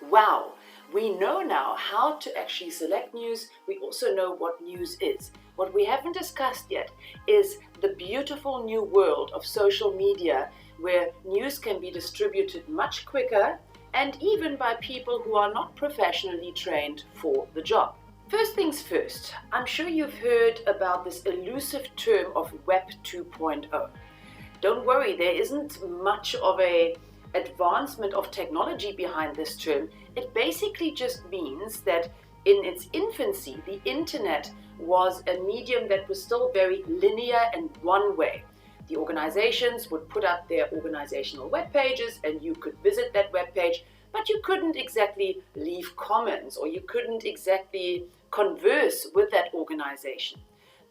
Wow, we know now how to actually select news. We also know what news is. What we haven't discussed yet is the beautiful new world of social media, where news can be distributed much quicker and even by people who are not professionally trained for the job. First things first, I'm sure you've heard about this elusive term of Web 2.0. Don't worry, there isn't much of an advancement of technology behind this term. It basically just means that in its infancy, the internet was a medium that was still very linear and one way. The organizations would put up their organizational web pages and you could visit that web page, but you couldn't exactly leave comments or you couldn't exactly converse with that organization.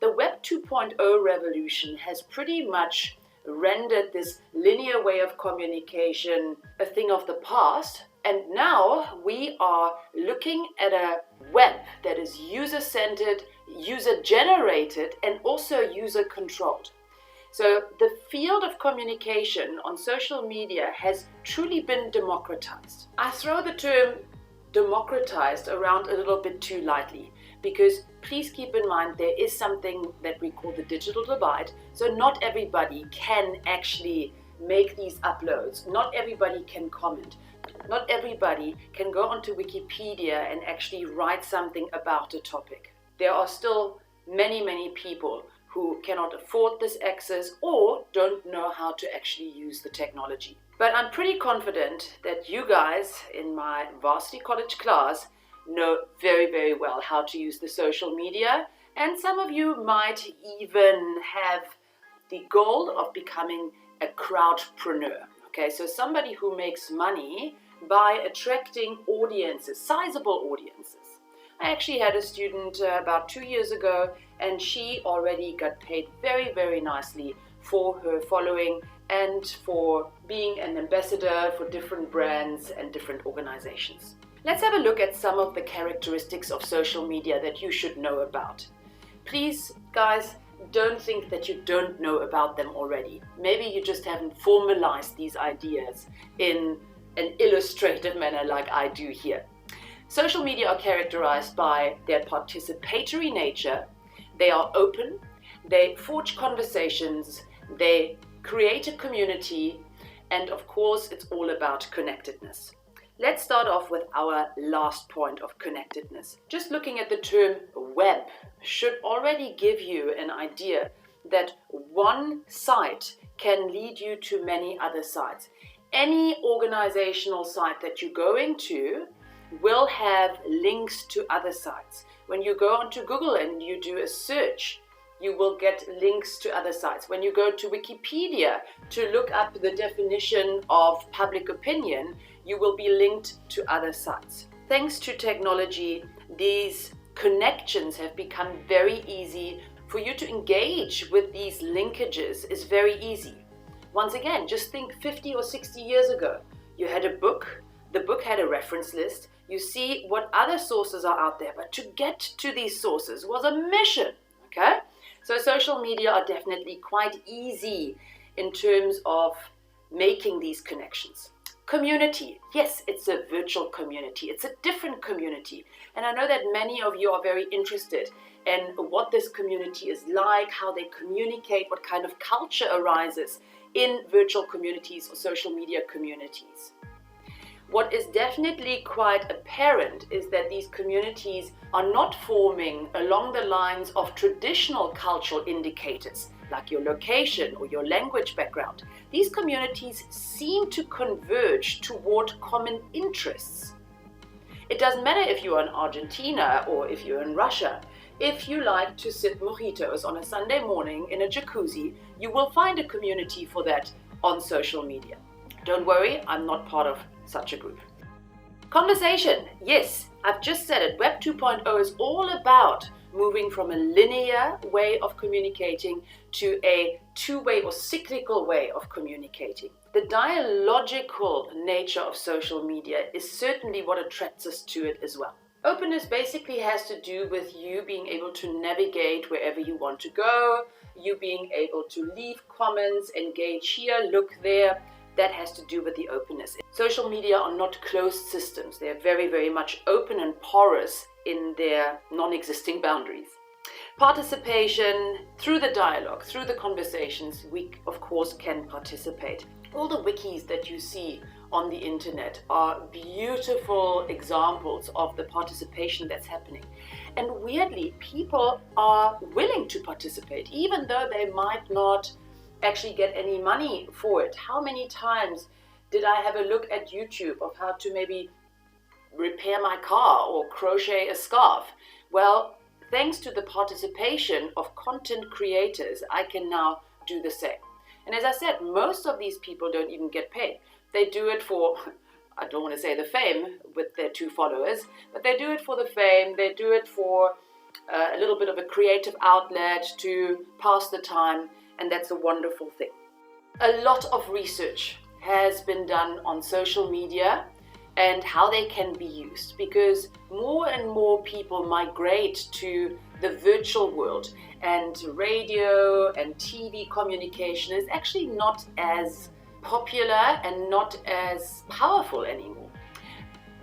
The Web 2.0 revolution has pretty much rendered this linear way of communication a thing of the past, and now we are looking at a web that is user-centered, user-generated, and also user-controlled. So the field of communication on social media has truly been democratized. I throw the term democratized around a little bit too lightly, because please keep in mind there is something that we call the digital divide. So not everybody can actually make these uploads. Not everybody can comment. Not everybody can go onto Wikipedia and actually write something about a topic. There are still many people who cannot afford this access or don't know how to actually use the technology. But I'm pretty confident that you guys in my varsity college class know very well how to use the social media, and some of you might even have the goal of becoming a crowdpreneur. Okay, so somebody who makes money by attracting audiences, sizable audiences. I actually had a student about 2 years ago, and she already got paid very nicely for her following and for being an ambassador for different brands and different organizations. Let's have a look at some of the characteristics of social media that you should know about. Please, guys, don't think that you don't know about them already. Maybe you just haven't formalized these ideas in an illustrative manner like I do here. Social media are characterized by their participatory nature. They are open, they forge conversations, they create a community, and of course, it's all about connectedness. Let's start off with our last point of connectedness. Just looking at the term web should already give you an idea that one site can lead you to many other sites. Any organizational site that you go into will have links to other sites. When you go onto Google and you do a search, you will get links to other sites. When you go to Wikipedia to look up the definition of public opinion, you will be linked to other sites. Thanks to technology, these connections have become very easy. For you to engage with these linkages is very easy. Once again, just think 50 or 60 years ago. You had a book, the book had a reference list, you see what other sources are out there, but to get to these sources was a mission, okay? So social media are definitely quite easy in terms of making these connections. Community, yes, it's a virtual community. It's a different community. And I know that many of you are very interested in what this community is like, how they communicate, what kind of culture arises in virtual communities or social media communities. What is definitely quite apparent is that these communities are not forming along the lines of traditional cultural indicators, like your location or your language background. These communities seem to converge toward common interests. It doesn't matter if you're in Argentina or if you're in Russia. If you like to sip mojitos on a Sunday morning in a jacuzzi, you will find a community for that on social media. Don't worry, I'm not part of such a group. Conversation, yes, I've just said it. Web 2.0 is all about moving from a linear way of communicating to a two-way or cyclical way of communicating. The dialogical nature of social media is certainly what attracts us to it as well. Openness basically has to do with you being able to navigate wherever you want to go, you being able to leave comments, engage here, look there, that has to do with the openness. Social media are not closed systems. They're very, very much open and porous in their non-existing boundaries. Participation, through the dialogue, through the conversations, we of course can participate. All the wikis that you see on the internet are beautiful examples of the participation that's happening. And weirdly, people are willing to participate, even though they might not actually get any money for it. How many times did I have a look at YouTube of how to maybe repair my car or crochet a scarf? Well, thanks to the participation of content creators, I can now do the same. And as I said, most of these people don't even get paid. They do it for, I don't want to say the fame with their 2 followers, but they do it for the fame, they do it for a little bit of a creative outlet to pass the time, and that's a wonderful thing. A lot of research has been done on social media and how they can be used, because more and more people migrate to the virtual world, and radio and TV communication is actually not as popular and not as powerful anymore.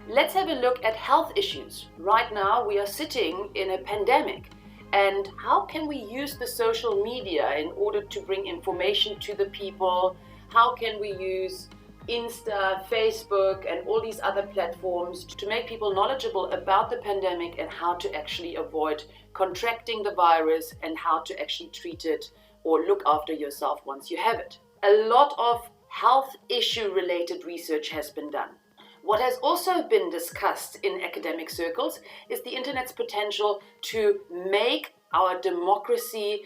Let's have a look at health issues. Right now we are sitting in a pandemic, and how can we use the social media in order to bring information to the people? How can we use Insta, Facebook, and all these other platforms to make people knowledgeable about the pandemic and how to actually avoid contracting the virus and how to actually treat it or look after yourself once you have it? A lot of health issue related research has been done. What has also been discussed in academic circles is the internet's potential to make our democracy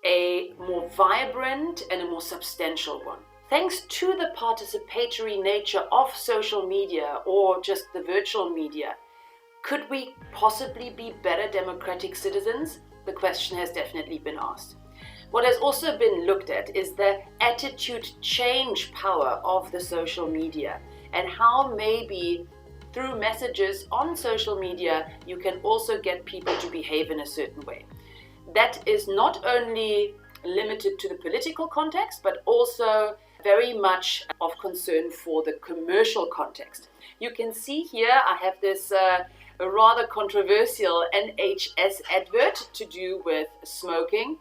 a more vibrant and a more substantial one. Thanks to the participatory nature of social media or just the virtual media, could we possibly be better democratic citizens? The question has definitely been asked. What has also been looked at is the attitude change power of the social media, and how maybe through messages on social media you can also get people to behave in a certain way. That is not only limited to the political context, but also very much of concern for the commercial context. You can see here I have this a rather controversial NHS advert to do with smoking.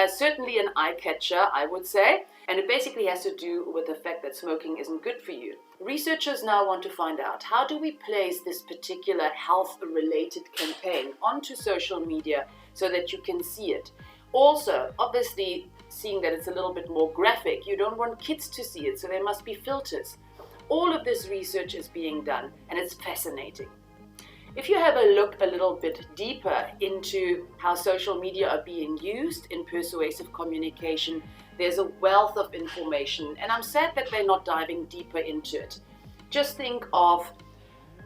Certainly an eye catcher, I would say, and it basically has to do with the fact that smoking isn't good for you. Researchers now want to find out, how do we place this particular health-related campaign onto social media so that you can see it? Also, obviously, seeing that it's a little bit more graphic, you don't want kids to see it, so there must be filters. All of this research is being done, and it's fascinating. If you have a look a little bit deeper into how social media are being used in persuasive communication, there's a wealth of information, and I'm sad that they're not diving deeper into it. Just think of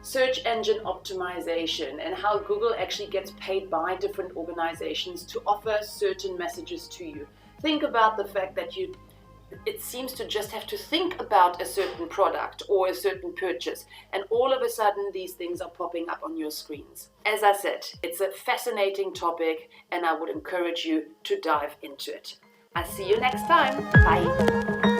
search engine optimization and how Google actually gets paid by different organizations to offer certain messages to you. Think about the fact that it seems to just have to think about a certain product or a certain purchase, and all of a sudden these things are popping up on your screens. As I said, it's a fascinating topic, and I would encourage you to dive into it. I'll see you next time. Bye.